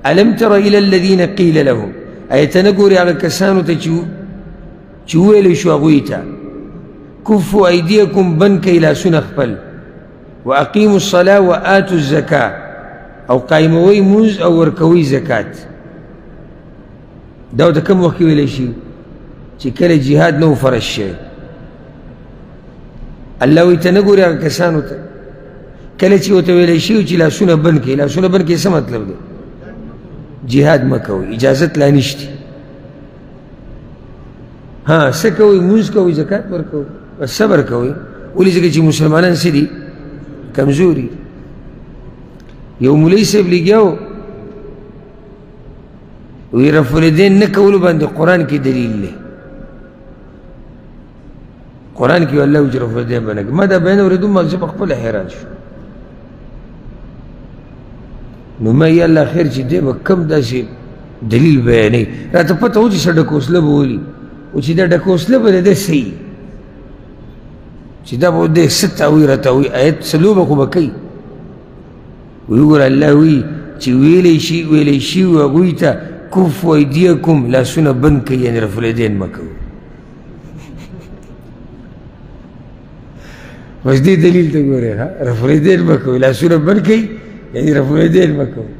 ألم تر إلى الذين قيل لهم أيتنقر على كسانو تشويل شو أغويتا كفوا أيديكم بنك إلى سنخبل وأقيموا الصلاة وآتوا الزكاة أو قايموي موز أو وركوي زكاة داود كم وقت ويلي شيء كلا جهاد نو فرش الله يتنقر على كسانو كلا شيء وتويلي شيء لا سنة بنك لا سنة بنك سمت لبدو جهاد مكوي إجازة لا نشتي ها سكوي موز كوي زكاة وركوي الصبر كوي ولي زكاة مسلمان سيدي كمزوري يوم ليس بلقاو ويرفوا اليدين نكولوا باند القرآن كي دليل له قرآن كي والله وجرفوا اليدين بانك ماذا بينه وردون ما زبق قبل حراج نما يلا خير جدي بكم داشي دليل بياني لا تفتا وجي سدكوسله بولي وجي دا دكوسله بده سي چې دا به د ست تاویل تاوی آیت سلوبه خو به کوي ویګوره الله وی چې ویلی شي هغوی ته کفوا ایدیکم لاسونه بند کوي یعنې رفع الیدین مه کوئ بس دې دلیل ته ګورئ رفع الیدین مه کوئ لاسونه بند کوي یعنې رفع الیدین مه کوئ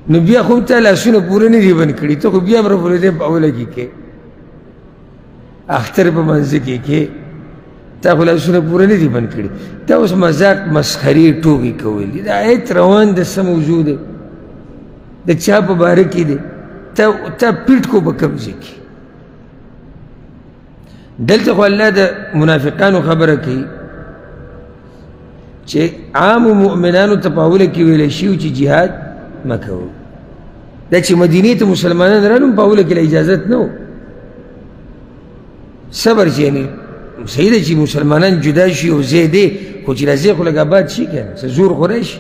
نو بیا خو تا لاسونه پوره نه دي بند کړي ته خو بیا هم رفع الیدین په اوله کې کې اختر په منځ کې کې تا خو لاسونه پوره نه دي بند کړي تا اوس مذاق مسخرې ټوکې کولې دا آیت روان د څه موضوع دی د چا په باره کې دی تا پیټ کو به کوم ځای کې دلته خو الله د منافقانو خبره کوي چې عامو مؤمنانو ته په اوله کې ویلی شوي چې جهاد مه کوئ دا چې مدینې ته مسلمانان رالو په اوله کې له اجازت نه و صبر چې یعنې صحیح ده چې مسلمانان جدا شي او ځای دی خو چې راځي خو لږ آباد شي که نه څه زور خو راشي